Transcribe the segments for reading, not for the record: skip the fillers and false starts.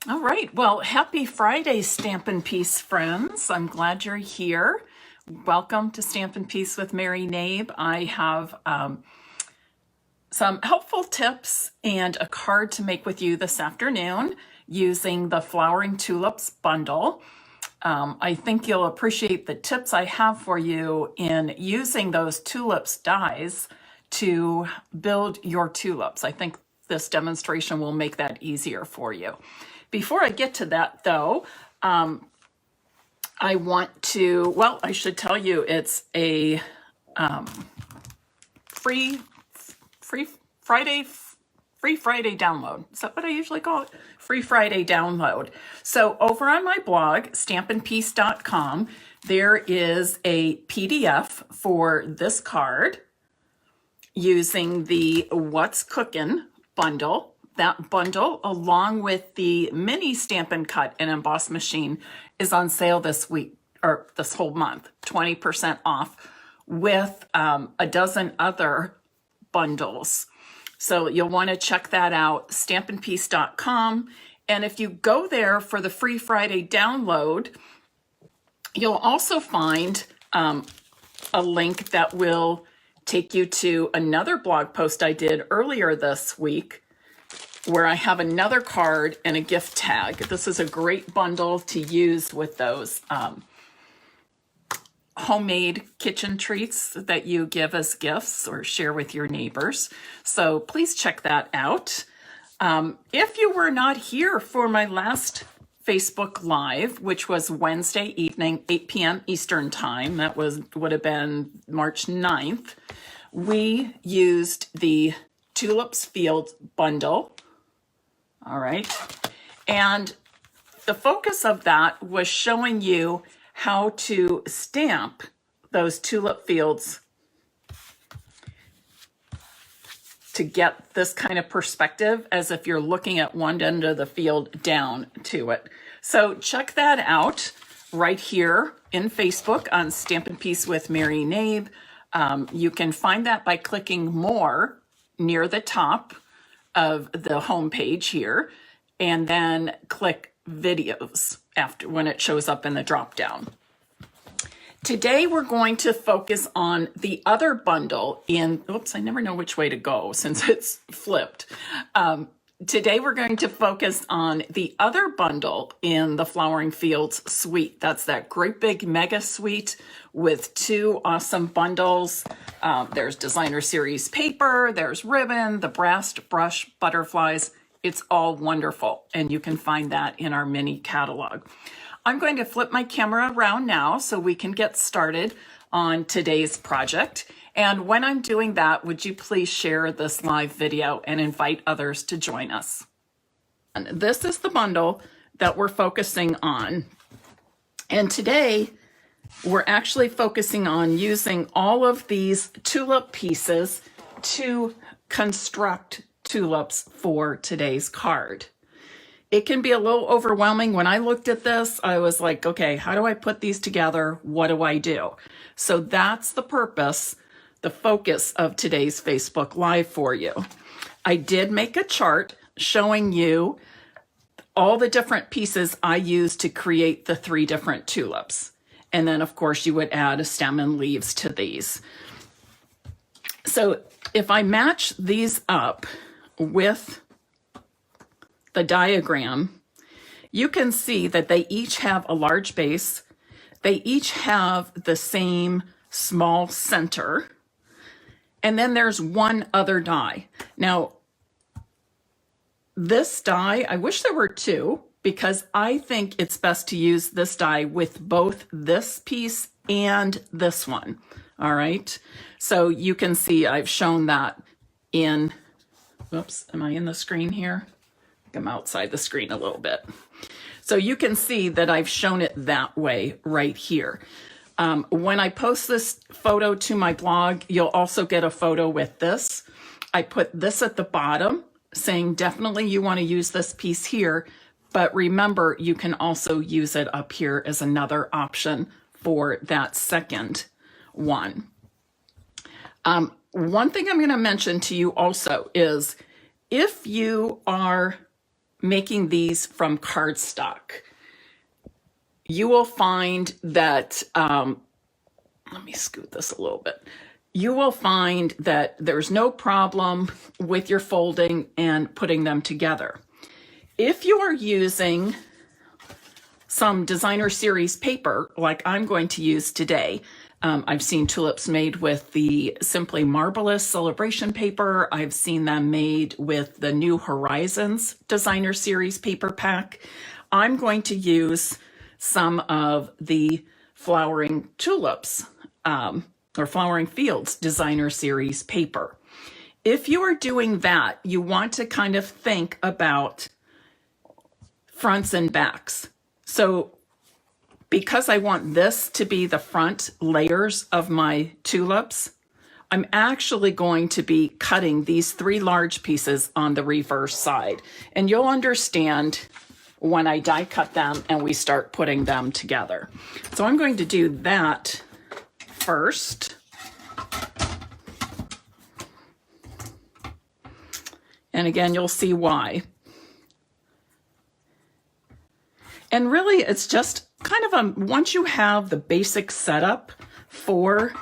All right, well, happy Friday, Stampin' Peace friends. I'm glad you're here. Welcome to Stampin' Peace with Mary Knabe. I have some helpful tips and a card to make with you this afternoon using the Flowering Tulips bundle. I think you'll appreciate the tips I have for you in using those tulips dies to build your tulips. I think this demonstration will make that easier for you. Before I get to that, though, I want to, well, I should tell you it's a free Friday download. Is that what I usually call it? Free Friday download. So over on my blog, stampinpeace.com, there is a PDF for this card using the What's Cookin' bundle. That bundle, along with the mini Stampin' Cut and Emboss machine, is on sale this week, or this whole month, 20% off, with a dozen other bundles. So you'll want to check that out, stampinpeace.com. And if you go there for the free Friday download, you'll also find a link that will take you to another blog post I did earlier this week, where I have another card and a gift tag. This is a great bundle to use with those homemade kitchen treats that you give as gifts or share with your neighbors. So please check that out. If you were not here for my last Facebook Live, which was Wednesday evening, 8 p.m. Eastern Time, that would have been March 9th, we used the Tulips Field bundle. All right. And the focus of that was showing you how to stamp those tulip fields to get this kind of perspective as if you're looking at one end of the field down to it. So check that out right here in Facebook on Stampin' Peace with Mary Knabe. You can find that by clicking more near the top of the home page here, and then click videos after when it shows up in the drop down. Today we're going to focus on the other bundle in, oops, I never know which way to go since it's flipped. Today we're going to focus on the other bundle in the Flowering Fields suite. That's that great big mega suite with two awesome bundles. There's designer series paper, there's ribbon, the brass brush butterflies. It's all wonderful, and you can find that in our mini catalog. I'm going to flip my camera around now so we can get started on today's project. And when I'm doing that, would you please share this live video and invite others to join us? And this is the bundle that we're focusing on. And today, we're actually focusing on using all of these tulip pieces to construct tulips for today's card. It can be a little overwhelming. When I looked at this, I was like, okay, how do I put these together? What do I do? So that's the purpose, the focus of today's Facebook Live for you. I did make a chart showing you all the different pieces I used to create the 3 different tulips. And then, of course, you would add a stem and leaves to these. So if I match these up with the diagram, you can see that they each have a large base. They each have the same small center. And then there's one other die. Now, this die, I wish there were 2, because I think it's best to use this die with both this piece and this one. All right. So you can see I've shown that in, whoops, am I in the screen here? I'm outside the screen a little bit. So you can see that I've shown it that way right here. When I post this photo to my blog, you'll also get a photo with this. I put this at the bottom saying definitely you want to use this piece here, but remember you can also use it up here as another option for that second one. One thing I'm going to mention to you also is if you are making these from cardstock, you will find that, let me scoot this a little bit. You will find that there's no problem with your folding and putting them together. If you are using some designer series paper, like I'm going to use today, I've seen tulips made with the Simply Marvelous celebration paper. I've seen them made with the New Horizons designer series paper pack. I'm going to use some of the Flowering Tulips or Flowering Fields designer series paper. If you are doing that, you want to kind of think about fronts and backs. So because I want this to be the front layers of my tulips, I'm actually going to be cutting these 3 large pieces on the reverse side. And you'll understand when I die cut them and we start putting them together. So I'm going to do that first. And again, you'll see why. And really, it's just kind of once you have the basic setup for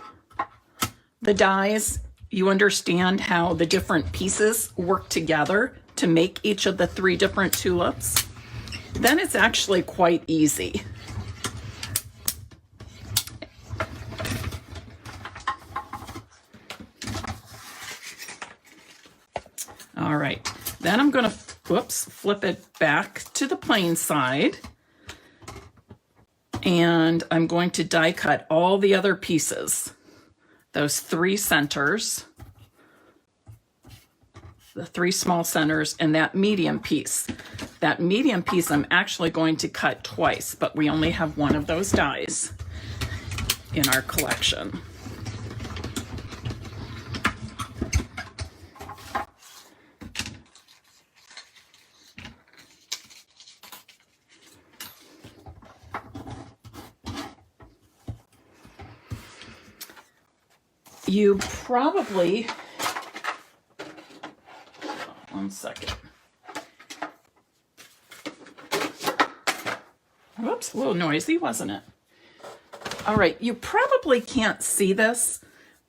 the dies, you understand how the different pieces work together to make each of the 3 different tulips, then it's actually quite easy. All right, then I'm going to, flip it back to the plain side. And I'm going to die cut all the other pieces, those 3 centers, the 3 small centers, and that medium piece. That medium piece I'm actually going to cut twice, but we only have 1 of those dies in our collection. You probably, one second. Whoops, a little noisy, wasn't it? All right, you probably can't see this,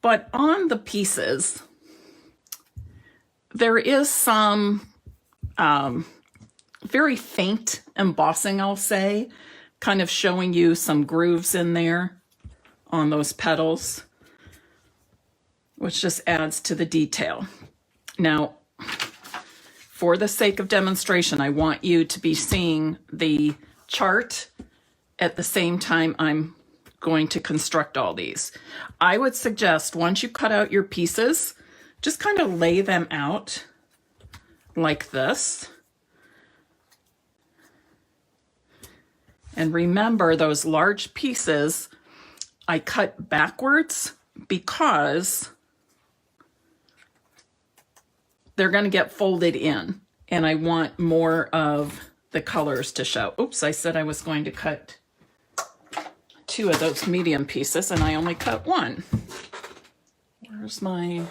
but on the pieces, there is some very faint embossing, I'll say, kind of showing you some grooves in there on those petals, which just adds to the detail. Now, for the sake of demonstration, I want you to be seeing the chart at the same time I'm going to construct all these. I would suggest once you cut out your pieces, just kind of lay them out like this. And remember, those large pieces I cut backwards because they're going to get folded in, and I want more of the colors to show. Oops, I said I was going to cut 2 of those medium pieces, and I only cut 1. Where's my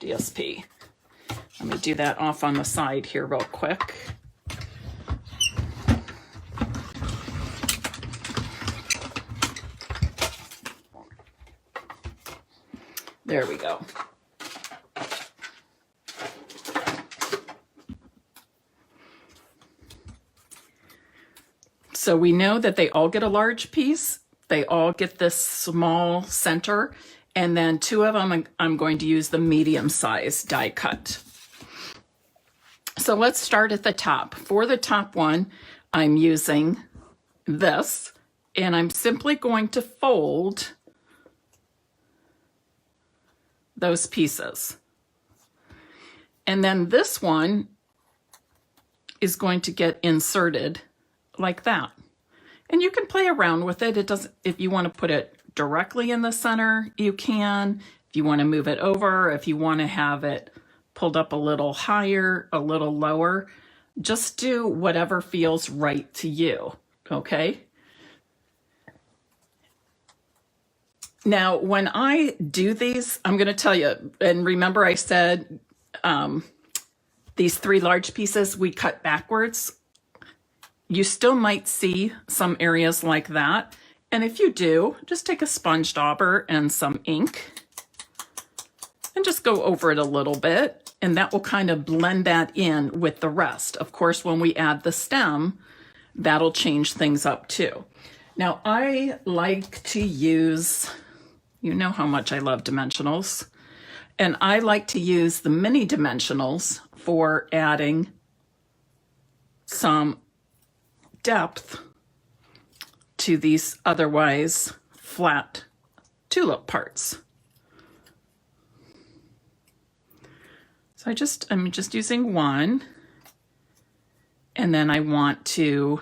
DSP? Let me do that off on the side here real quick. There we go. So we know that they all get a large piece. They all get this small center. And then 2 of them, I'm going to use the medium size die cut. So let's start at the top. For the top one, I'm using this, and I'm simply going to fold those pieces. And then this one is going to get inserted like that. And you can play around with it. It doesn't, if you want to put it directly in the center, you can. If you want to move it over, if you want to have it pulled up a little higher, a little lower, just do whatever feels right to you, okay? Now, when I do these, I'm going to tell you, and remember I said These 3 large pieces we cut backwards. You still might see some areas like that. And if you do, just take a sponge dauber and some ink and just go over it a little bit. And that will kind of blend that in with the rest. Of course, when we add the stem, that'll change things up too. Now, I like to use, you know how much I love dimensionals, and I like to use the mini dimensionals for adding some depth to these otherwise flat tulip parts. So I'm just using one, and then I want to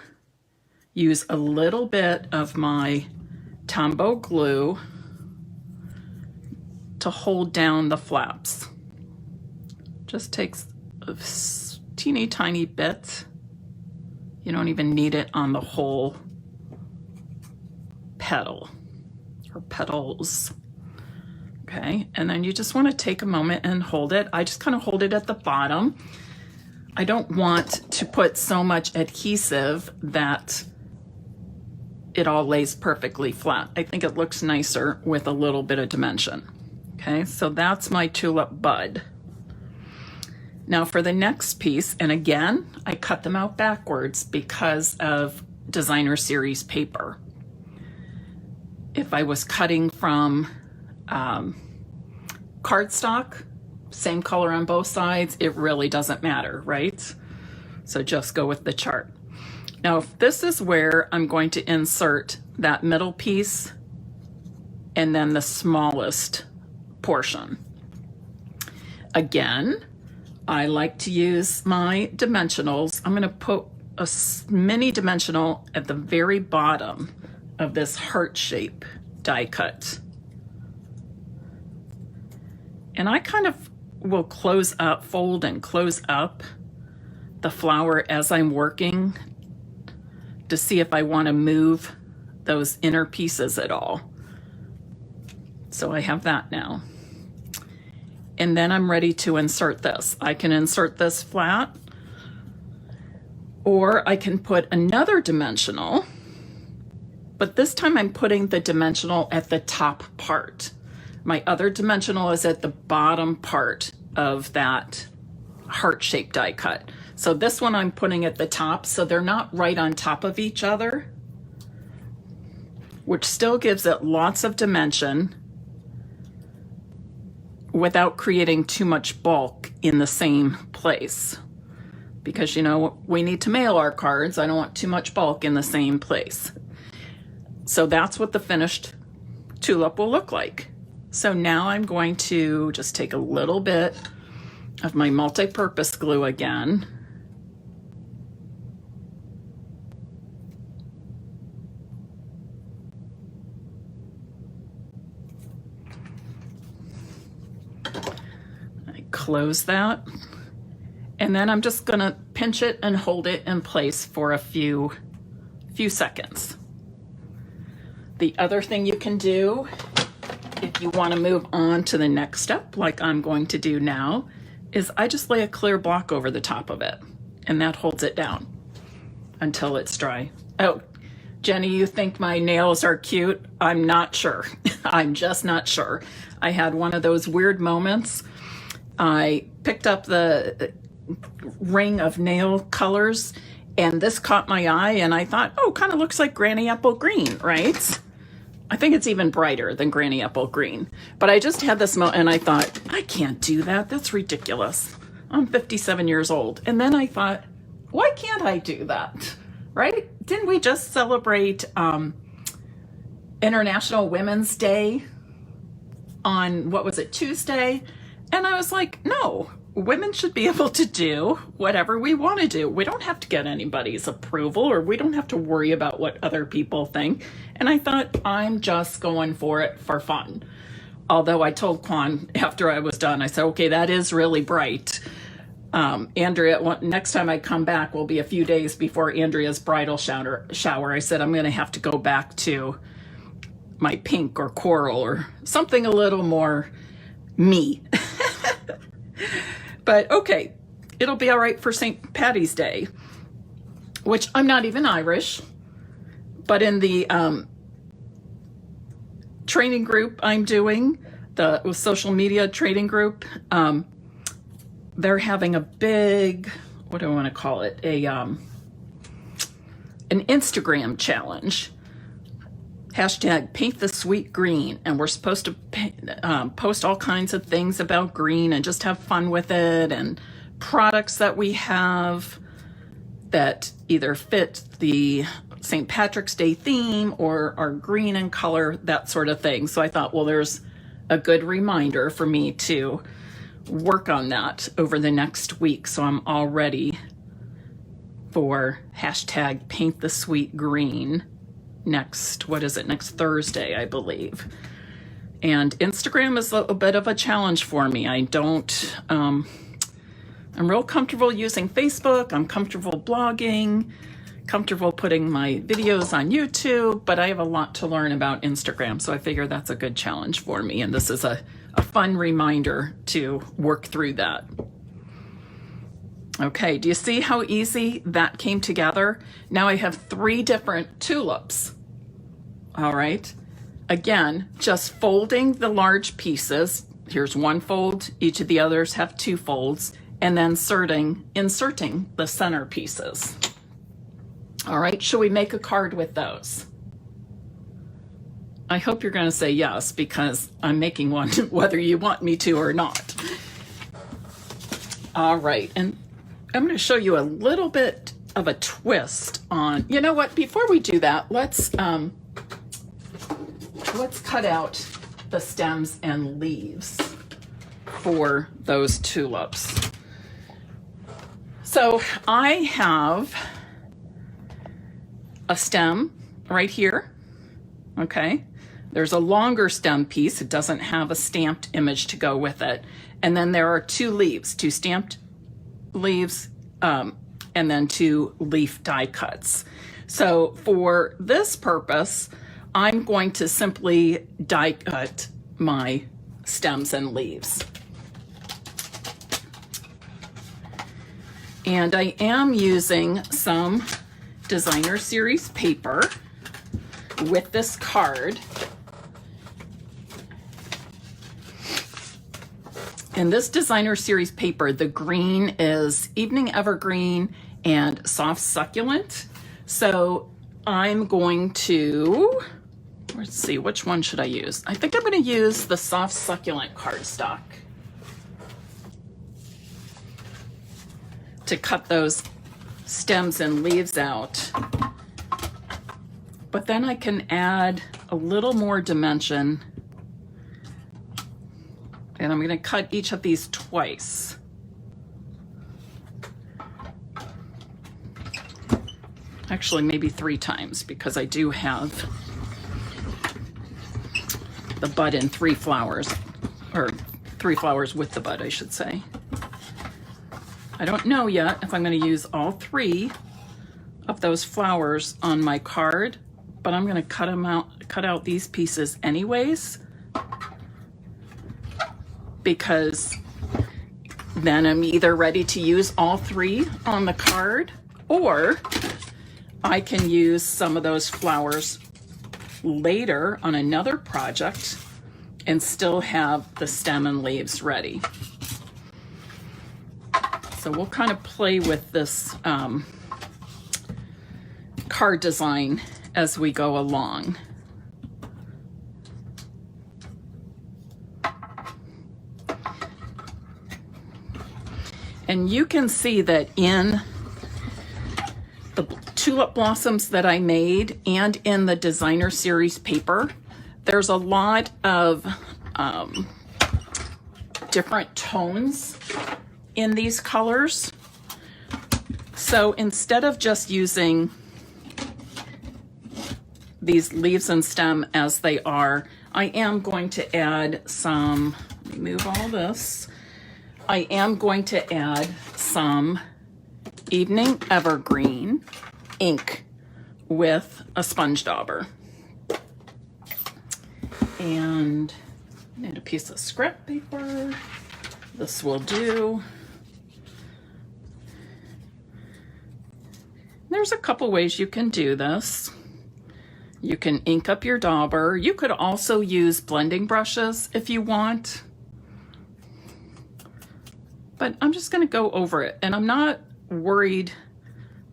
use a little bit of my Tombow glue to hold down the flaps. Just takes a teeny tiny bit. You don't even need it on the whole petal or petals. Okay, and then you just want to take a moment and hold it. I just kind of hold it at the bottom. I don't want to put so much adhesive that it all lays perfectly flat. I think it looks nicer with a little bit of dimension. Okay, so that's my tulip bud. Now for the next piece, and again, I cut them out backwards because of designer series paper. If I was cutting from cardstock, same color on both sides, it really doesn't matter, right? So just go with the chart. Now, this is where I'm going to insert that middle piece and then the smallest portion. Again, I like to use my dimensionals. I'm going to put a mini dimensional at the very bottom of this heart shape die cut. And I kind of will close up, fold and close up the flower as I'm working to see if I want to move those inner pieces at all. So I have that now. And then I'm ready to insert this. I can insert this flat, or I can put another dimensional, but this time I'm putting the dimensional at the top part. My other dimensional is at the bottom part of that heart-shaped die cut. So this one I'm putting at the top, so they're not right on top of each other, which still gives it lots of dimension without creating too much bulk in the same place. Because, you know, we need to mail our cards. I don't want too much bulk in the same place. So that's what the finished tulip will look like. So now I'm going to just take a little bit of my multi-purpose glue again. I close that. And then I'm just gonna pinch it and hold it in place for a few seconds. The other thing you can do, if you want to move on to the next step, like I'm going to do now, is I just lay a clear block over the top of it, and that holds it down until it's dry. Oh, Jenny, you think my nails are cute? I'm not sure. I'm just not sure. I had one of those weird moments. I picked up the ring of nail colors, and this caught my eye, and I thought, oh, kind of looks like Granny Apple Green, right? I think it's even brighter than Granny Apple Green. But I just had this moment, and I thought, I can't do that. That's ridiculous. I'm 57 years old. And then I thought, why can't I do that, right? Didn't we just celebrate International Women's Day on, what was it, Tuesday? And I was like, no, women should be able to do whatever we want to do. We don't have to get anybody's approval, or we don't have to worry about what other people think. And I thought, I'm just going for it for fun. Although I told Quan after I was done, I said, okay, that is really bright. Andrea, next time I come back will be a few days before Andrea's bridal shower. I said, I'm going to have to go back to my pink or coral or something a little more me. But okay, it'll be all right for St. Patty's Day, which I'm not even Irish, but in the training group I'm doing, the social media training group, they're having a big, what do I want to call it? An Instagram challenge. Hashtag paint the sweet green. And we're supposed to post all kinds of things about green and just have fun with it, and products that we have that either fit the St. Patrick's Day theme or are green in color, that sort of thing. So I thought, well, there's a good reminder for me to work on that over the next week. So I'm all ready for hashtag paint the sweet green next Thursday, I believe. And Instagram is a bit of a challenge for me. I'm real comfortable using Facebook. I'm comfortable blogging, comfortable putting my videos on YouTube, but I have a lot to learn about Instagram. So I figure that's a good challenge for me. And this is a fun reminder to work through that. Okay, do you see how easy that came together? Now I have 3 different tulips. All right. Again, just folding the large pieces. Here's 1 fold. Each of the others have 2 folds. And then inserting the center pieces. All right, should we make a card with those? I hope you're going to say yes, because I'm making one whether you want me to or not. All right, and I'm going to show you a little bit of a twist on, you know what, before we do that, let's cut out the stems and leaves for those tulips. So I have a stem right here, okay? There's a longer stem piece. It doesn't have a stamped image to go with it. And then there are 2 leaves, 2 stamped leaves, and then 2 leaf die cuts. So for this purpose, I'm going to simply die cut my stems and leaves. And I am using some designer series paper with this card. In this designer series paper, the green is Evening Evergreen and Soft Succulent. So I'm going to, let's see, which one should I use? I think I'm going to use the Soft Succulent cardstock to cut those stems and leaves out. But then I can add a little more dimension, and I'm going to cut each of these twice. Actually, maybe 3 times, because I do have the bud in 3 flowers, or 3 flowers with the bud, I should say. I don't know yet if I'm going to use all 3 of those flowers on my card, but I'm going to cut out these pieces anyways, because then I'm either ready to use all 3 on the card, or I can use some of those flowers later on another project and still have the stem and leaves ready. So we'll kind of play with this card design as we go along. And you can see that in the tulip blossoms that I made and in the designer series paper, there's a lot of different tones in these colors. So instead of just using these leaves and stem as they are, I am going to add some, let me move all this. I am going to add some Evening Evergreen ink with a sponge dauber. And I need a piece of scrap paper. This will do. There's a couple ways you can do this. You can ink up your dauber. You could also use blending brushes if you want. But I'm just going to go over it, and I'm not worried,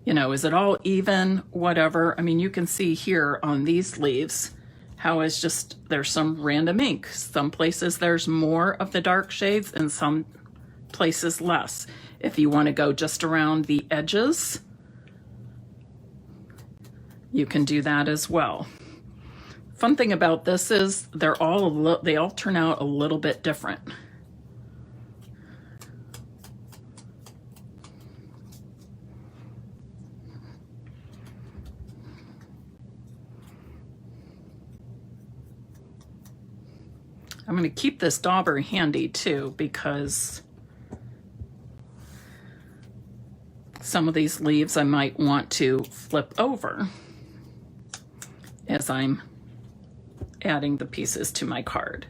you know, is it all even, whatever. I mean, you can see here on these leaves how it's just, there's some random ink. Some places there's more of the dark shades and some places less. If you want to go just around the edges, you can do that as well. Fun thing about this is they all turn out a little bit different. I'm going to keep this dauber handy too, because some of these leaves I might want to flip over as I'm adding the pieces to my card.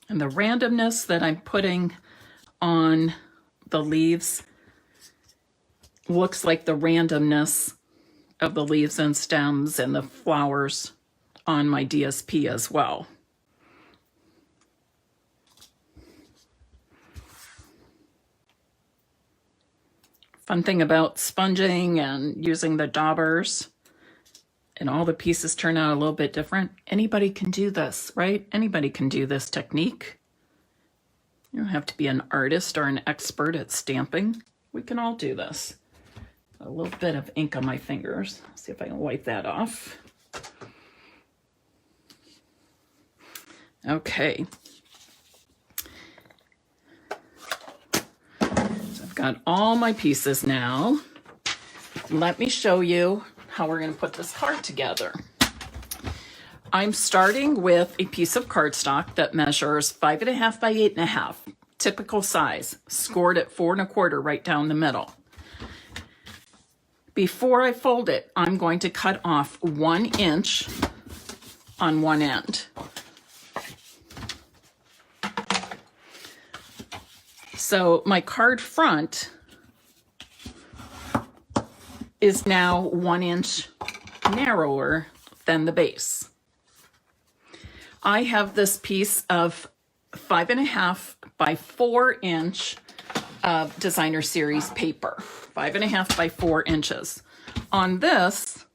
And the randomness that I'm putting on the leaves looks like the randomness of the leaves and stems and the flowers on my DSP as well. Fun thing about sponging and using the daubers, and all the pieces turn out a little bit different. Anybody can do this, right? Anybody can do this technique. You don't have to be an artist or an expert at stamping. We can all do this. A little bit of ink on my fingers. See if I can wipe that off. Okay. So I've got all my pieces now. Let me show you how we're going to put this card together. I'm starting with a piece of cardstock that measures 5.5 by 8.5, typical size, scored at 4 1/4 right down the middle. Before I fold it, I'm going to cut off 1 inch on one end. So my card front is now 1 inch narrower than the base. I have this piece of 5.5 by 4 inch of designer series paper, 5.5 by 4 inches. On this,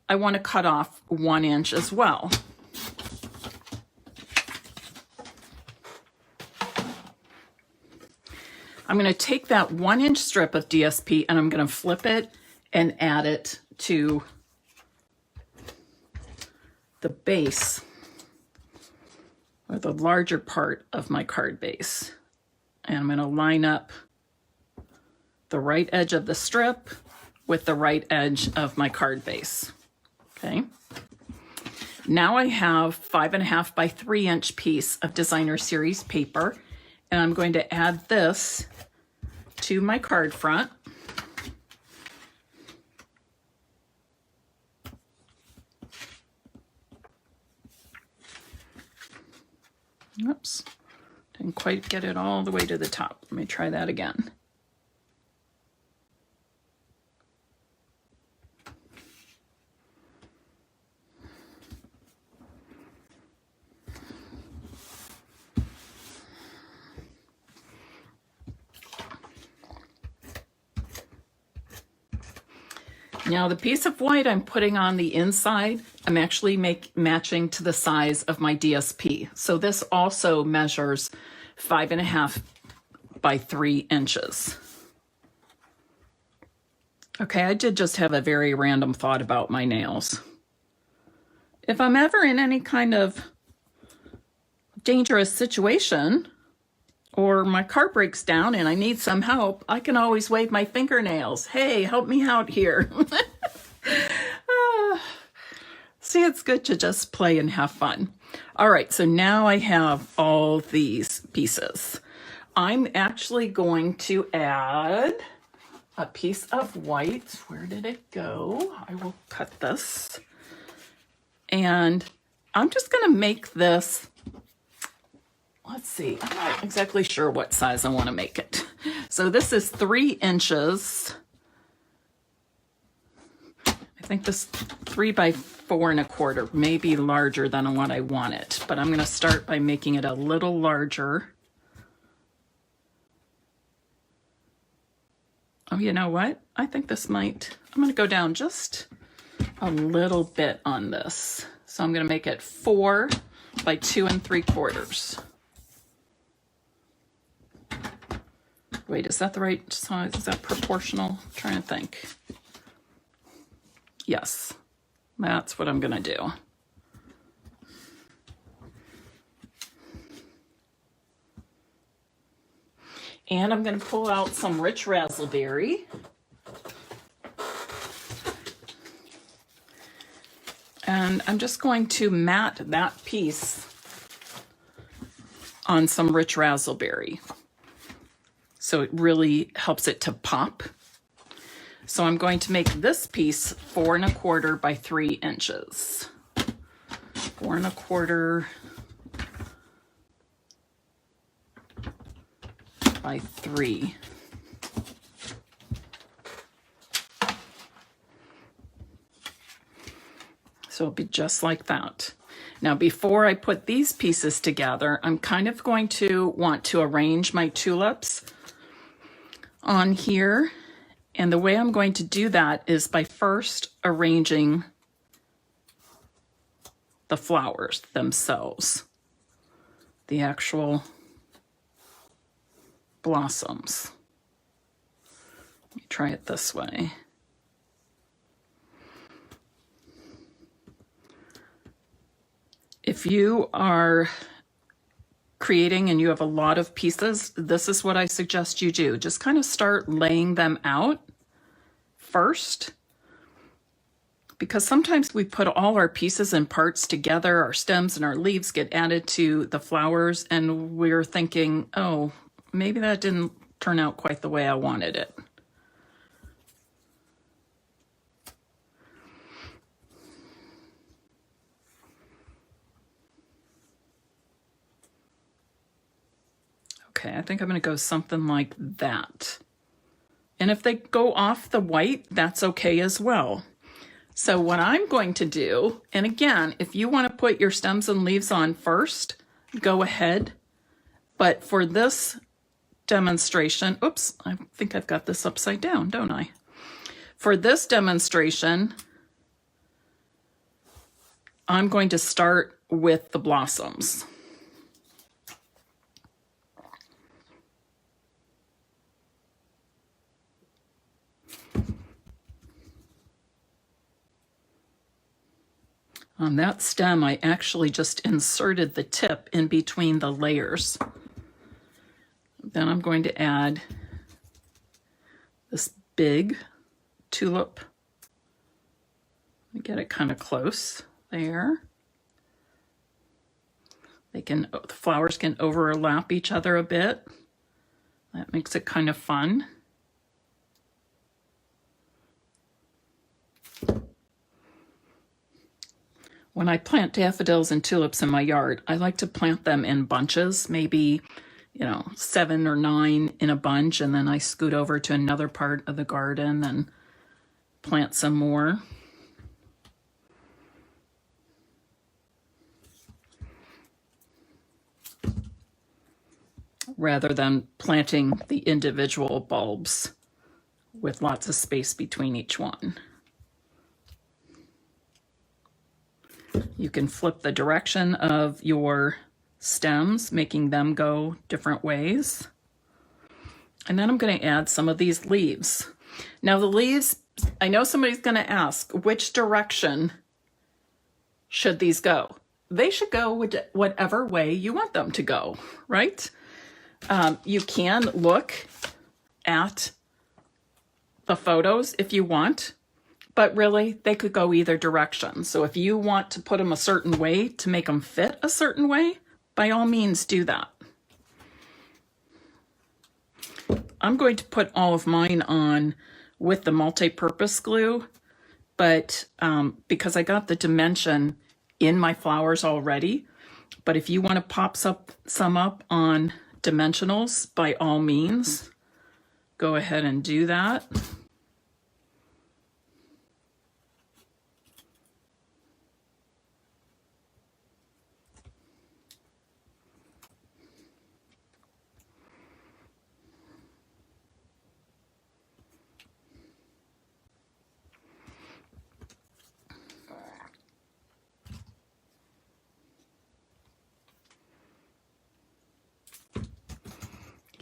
I want to cut off 1 inch as well. I'm going to take that 1 inch strip of DSP and I'm going to flip it and add it to the base, or the larger part of my card base. And I'm going to line up the right edge of the strip with the right edge of my card base. Okay. Now I have 5.5 by 3 inch piece of designer series paper, and I'm going to add this to my card front. Oops, didn't quite get it all the way to the top. Let me try that again. Now the piece of white I'm putting on the inside, I'm actually matching to the size of my DSP. So this also measures 5.5 by 3 inches. Okay, I did just have a very random thought about my nails. If I'm ever in any kind of dangerous situation, or my car breaks down and I need some help, I can always wave my fingernails. Hey, help me out here. See, it's good to just play and have fun. All right, so now I have all these pieces. I'm actually going to add a piece of white. Where did it go? I will cut this. And I'm just going to make this, let's see, I'm not exactly sure what size I want to make it. So this is 3 inches. I think this 3 by 4 1/4 may be larger than what I want it, but I'm going to start by making it a little larger. Oh, you know what? I think this might, I'm going to go down just a little bit on this. So I'm going to make it 4 by 2 3/4. Wait, is that the right size? Is that proportional? I'm trying to think. Yes, that's what I'm going to do. And I'm going to pull out some rich raspberry. And I'm just going to mat that piece on some rich raspberry, so it really helps it to pop. So I'm going to make this piece 4 1/4 by 3 inches. 4 1/4 by 3. So it'll be just like that. Now, before I put these pieces together, I'm kind of going to want to arrange my tulips on here. And the way I'm going to do that is by first arranging the flowers themselves, the actual blossoms. Let me try it this way. If you are creating and you have a lot of pieces, this is what I suggest you do. Just kind of start laying them out first, because sometimes we put all our pieces and parts together, our stems and our leaves get added to the flowers, and we're thinking, oh, maybe that didn't turn out quite the way I wanted it. Okay, I think I'm going to go something like that. And if they go off the white, that's okay as well. So what I'm going to do, and again, if you want to put your stems and leaves on first, go ahead. But for this demonstration, oops, I think I've got this upside down, don't I? For this demonstration, I'm going to start with the blossoms. On that stem, I actually just inserted the tip in between the layers. Then I'm going to add this big tulip. Let me get it kind of close there. The flowers can overlap each other a bit. That makes it kind of fun. When I plant daffodils and tulips in my yard, I like to plant them in bunches, maybe, 7 or 9 in a bunch, and then I scoot over to another part of the garden and plant some more. Rather than planting the individual bulbs with lots of space between each one. You can flip the direction of your stems, making them go different ways. And then I'm going to add some of these leaves. Now the leaves, I know somebody's going to ask, which direction should these go? They should go whatever way you want them to go, right? You can look at the photos if you want, but really they could go either direction. So if you want to put them a certain way to make them fit a certain way, by all means do that. I'm going to put all of mine on with the multi-purpose glue, but because I got the dimension in my flowers already. But if you want to pop some up on dimensionals, by all means, go ahead and do that.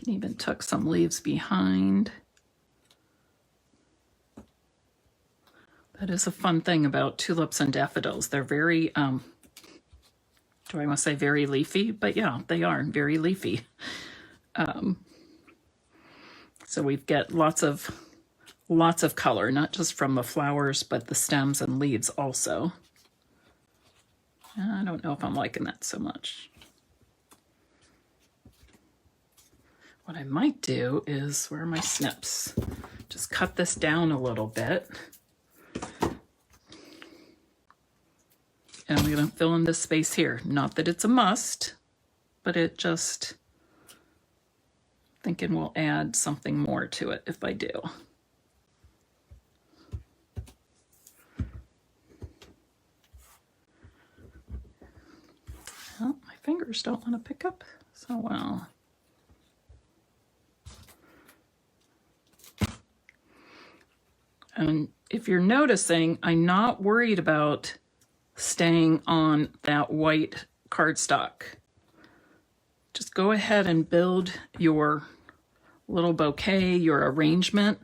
Even tuck some leaves behind. That is a fun thing about tulips and daffodils. They're very, do I want to say very leafy? But yeah, they are very leafy. So we've got lots of color, not just from the flowers, but the stems and leaves also. I don't know if I'm liking that so much. What I might do is, where are my snips? Just cut this down a little bit. And I'm going to fill in this space here. Not that it's a must, but it just, thinking we'll add something more to it if I do. Well, my fingers don't want to pick up so well. And if you're noticing, I'm not worried about staying on that white cardstock. Just go ahead and build your little bouquet, your arrangement,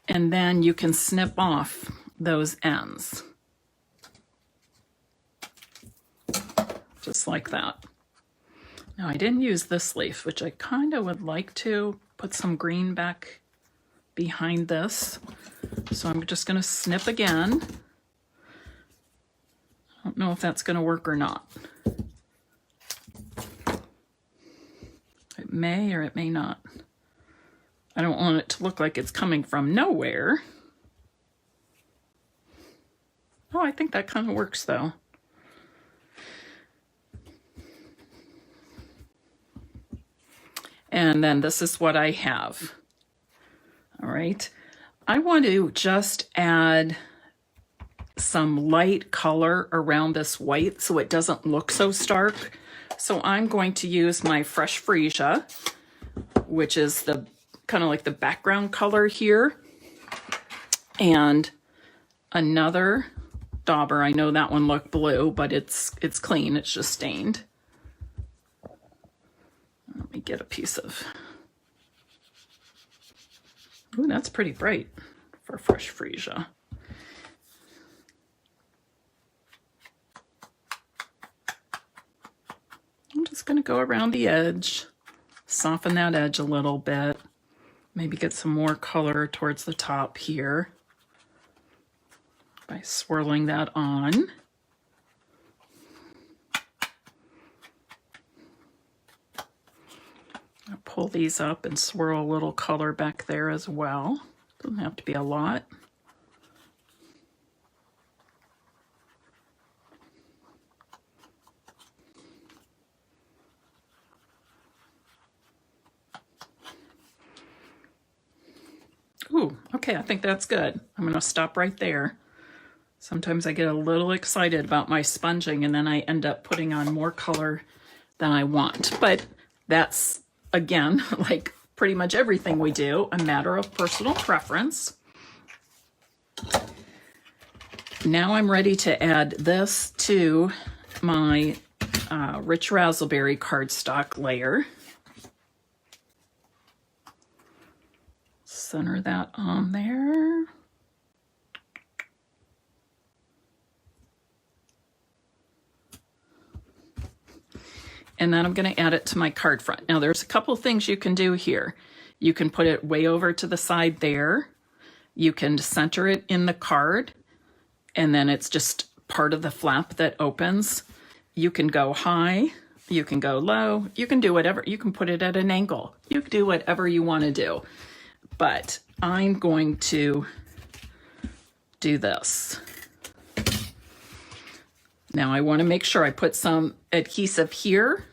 and then you can snip off those ends. Just like that. Now I didn't use this leaf, which I kind of would like to put some green back behind this. So I'm just going to snip again. I don't know if that's going to work or not. It may or it may not. I don't want it to look like it's coming from nowhere. Oh, I think that kind of works though. And then this is what I have. All right. I want to just add some light color around this white so it doesn't look so stark. So I'm going to use my fresh freesia, which is the kind of like the background color here, and another dauber. I know that one looked blue, but it's clean. It's just stained. Let me get a piece of. Ooh, that's pretty bright for fresh freesia. I'm just going to go around the edge, soften that edge a little bit, maybe get some more color towards the top here by swirling that on. I'll pull these up and swirl a little color back there as well. Doesn't have to be a lot. Ooh, okay, I think that's good. I'm going to stop right there. Sometimes I get a little excited about my sponging and then I end up putting on more color than I want. But that's, again, like pretty much everything we do, a matter of personal preference. Now I'm ready to add this to my rich raspberry cardstock layer. Center that on there. And then I'm going to add it to my card front. Now there's a couple things you can do here. You can put it way over to the side there. You can center it in the card, and then it's just part of the flap that opens. You can go high, you can go low, you can do whatever. You can put it at an angle. You can do whatever you want to do. But I'm going to do this. Now I want to make sure I put some adhesive here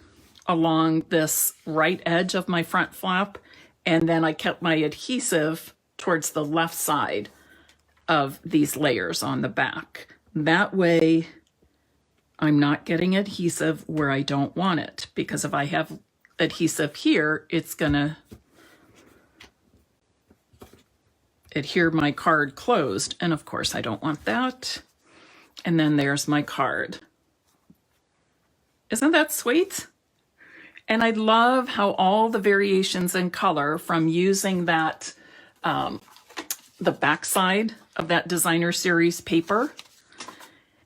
along this right edge of my front flap, and then I kept my adhesive towards the left side of these layers on the back. That way I'm not getting adhesive where I don't want it, because if I have adhesive here, it's gonna adhere my card closed, and of course I don't want that. And then there's my card. Isn't that sweet? And I love how all the variations in color from using that, the backside of that designer series paper,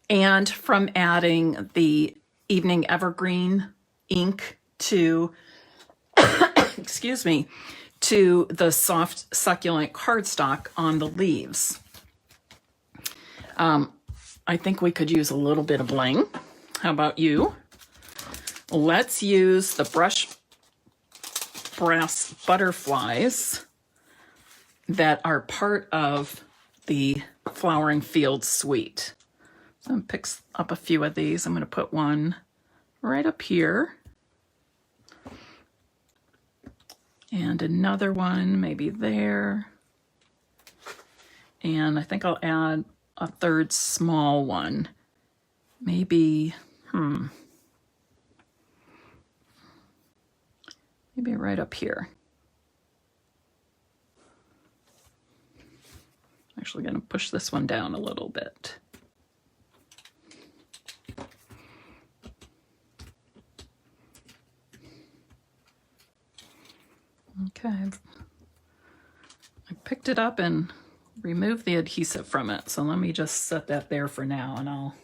and from adding the evening evergreen ink to, excuse me, to the soft succulent cardstock on the leaves. I think we could use a little bit of bling. How about you? Let's use the brush brass butterflies that are part of the Flowering Field Suite. So I'm going to pick up a few of these. I'm going to put one right up here. And another one maybe there. And I think I'll add a third small one. Maybe, maybe right up here. I'm actually going to push this one down a little bit. Okay, I picked it up and removed the adhesive from it, so let me just set that there for now, and I'll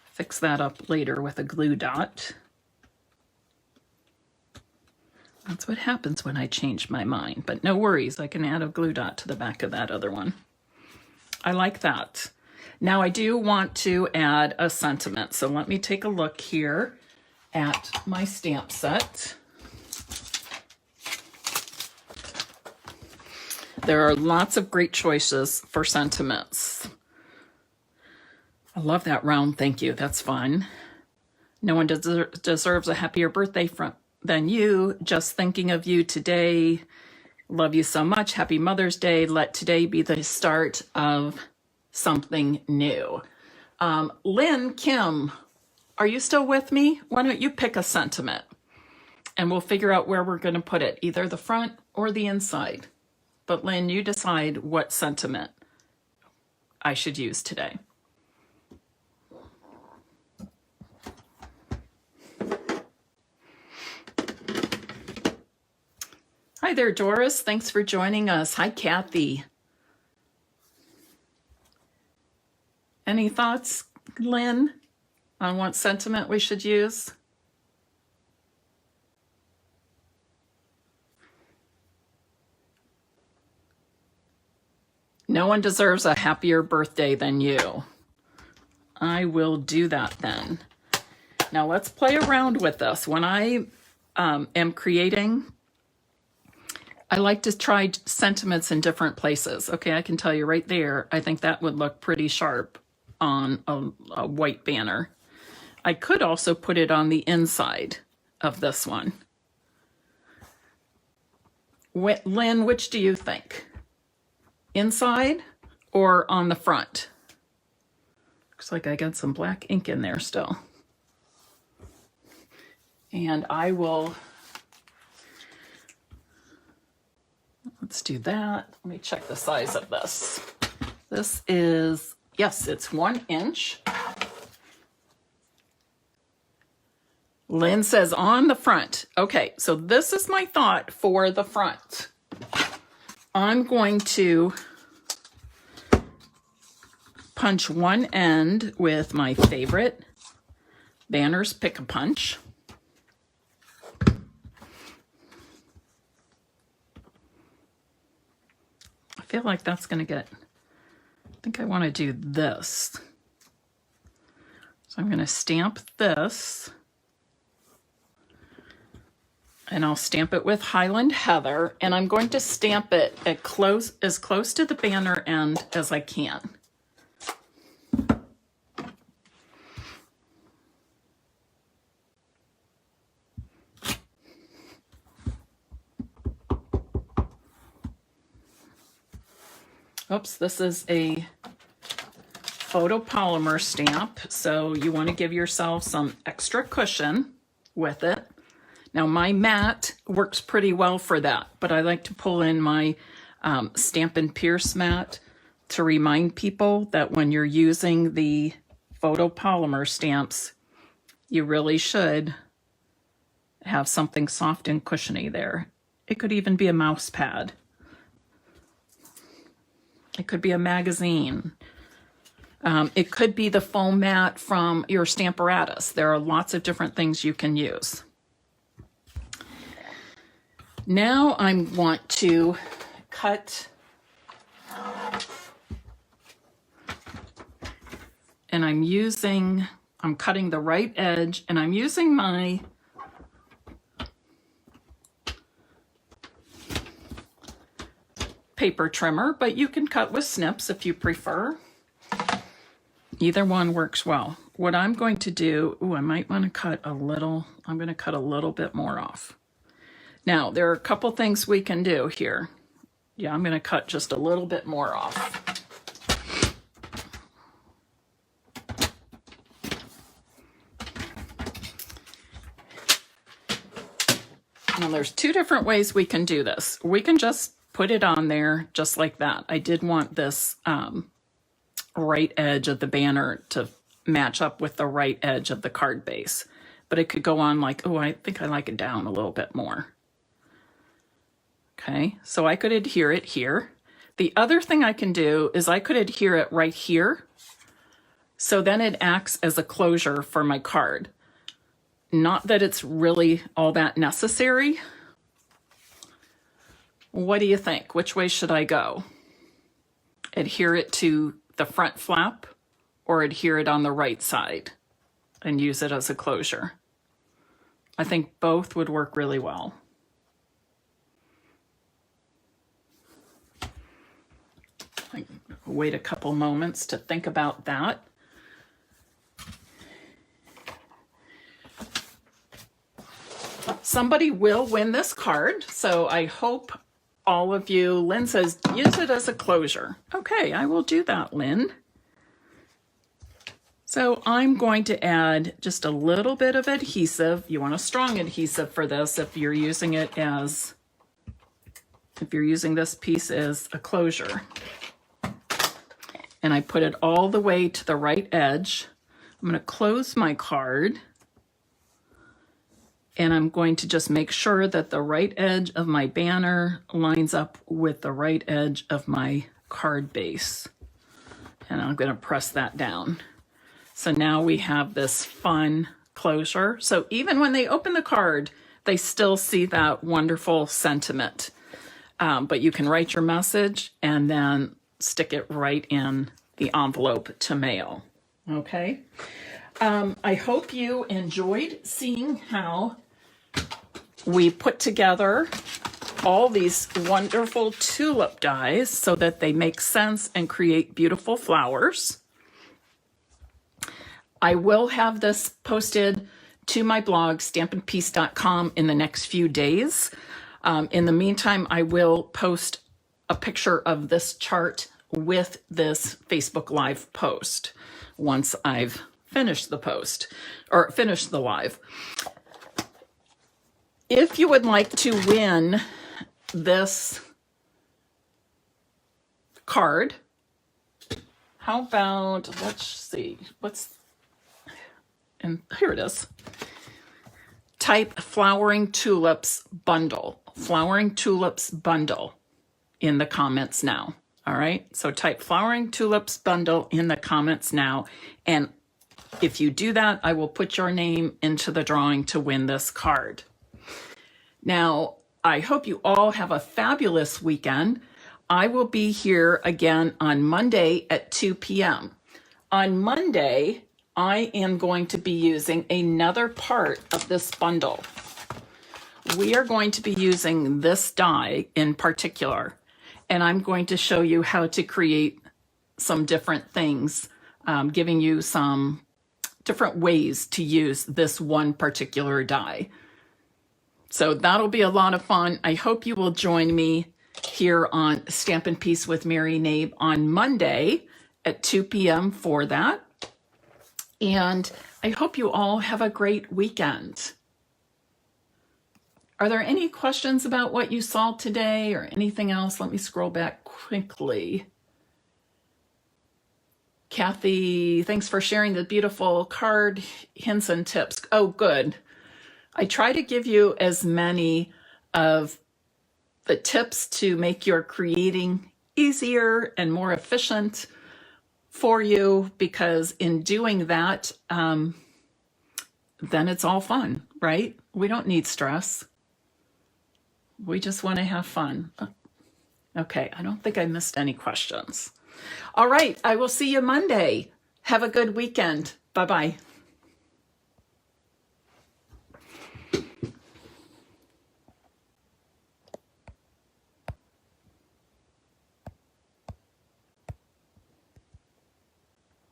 fix that up later with a glue dot. That's what happens when I change my mind, but no worries, I can add a glue dot to the back of that other one. I like that. Now I do want to add a sentiment, so let me take a look here at my stamp set. There are lots of great choices for sentiments. I love that round thank you. That's fun. No one deserves a happier birthday than you. Just thinking of you today. Love you so much. Happy Mother's Day. Let today be the start of something new. Lynn, Kim, are you still with me? Why don't you pick a sentiment and we'll figure out where we're going to put it, either the front or the inside. But Lynn, you decide what sentiment I should use today. Hi there, Doris. Thanks for joining us. Hi, Kathy. Any thoughts, Lynn, on what sentiment we should use? No one deserves a happier birthday than you. I will do that then. Now let's play around with this. When I am creating, I like to try sentiments in different places. Okay, I can tell you right there, I think that would look pretty sharp on a white banner. I could also put it on the inside of this one. Lynn, which do you think? Inside or on the front? Looks like I got some black ink in there still. And I will, let's do that. Let me check the size of this. This is, yes, it's 1 inch. Lynn says on the front. Okay, so this is my thought for the front. I'm going to punch one end with my favorite Banners Pick-a-Punch. I feel like that's going to get, I think I want to do this. So I'm going to stamp this. And I'll stamp it with Highland Heather, and I'm going to stamp it as close to the banner end as I can. Oops, this is a photopolymer stamp, so you want to give yourself some extra cushion with it. Now my mat works pretty well for that, but I like to pull in my Stampin' Pierce mat to remind people that when you're using the photopolymer stamps, you really should have something soft and cushiony there. It could even be a mouse pad. It could be a magazine. It could be the foam mat from your Stamparatus. There are lots of different things you can use. Now I want to cut, and I'm cutting the right edge, and I'm using my paper trimmer, but you can cut with snips if you prefer. Either one works well. What I'm going to do, I might want to cut a little, I'm going to cut a little bit more off. Now, there are a couple things we can do here. Yeah, I'm going to cut just a little bit more off. Now, there's two different ways we can do this. We can just put it on there just like that. I did want this right edge of the banner to match up with the right edge of the card base. But it could go on like, oh, I think I like it down a little bit more. Okay, so I could adhere it here. The other thing I can do is I could adhere it right here. So then it acts as a closure for my card. Not that it's really all that necessary. What do you think? Which way should I go? Adhere it to the front flap or adhere it on the right side and use it as a closure? I think both would work really well. Wait a couple moments to think about that. Somebody will win this card, so I hope all of you. Lynn says, use it as a closure. Okay, I will do that, Lynn. So I'm going to add just a little bit of adhesive. You want a strong adhesive for this if you're using it as, if you're using this piece as a closure. And I put it all the way to the right edge. I'm going to close my card. And I'm going to just make sure that the right edge of my banner lines up with the right edge of my card base. And I'm going to press that down. So now we have this fun closure. So even when they open the card, they still see that wonderful sentiment. But you can write your message and then stick it right in the envelope to mail. Okay. I hope you enjoyed seeing how we put together all these wonderful tulip dies so that they make sense and create beautiful flowers. I will have this posted to my blog, stampinpeace.com, in the next few days. In the meantime, I will post a picture of this chart with this Facebook Live post once I've finished the post, or finished the live. If you would like to win this card, how about, let's see, and here it is. Type Flowering Tulips Bundle, Flowering Tulips Bundle in the comments now. All right, so type Flowering Tulips Bundle in the comments now. And if you do that, I will put your name into the drawing to win this card. Now, I hope you all have a fabulous weekend. I will be here again on Monday at 2 p.m. On Monday, I am going to be using another part of this bundle. We are going to be using this die in particular, and I'm going to show you how to create some different things, giving you some different ways to use this one particular die. So that'll be a lot of fun. I hope you will join me. here on Stampin' Peace with Mary Knabe on Monday at 2 p.m. for that. And I hope you all have a great weekend. Are there any questions about what you saw today or anything else? Let me scroll back quickly. Kathy, thanks for sharing the beautiful card hints and tips. Oh, good. I try to give you as many of the tips to make your creating easier and more efficient for you, because in doing that, then it's all fun, right? We don't need stress. We just want to have fun. Okay, I don't think I missed any questions. All right, I will see you Monday. Have a good weekend. Bye-bye.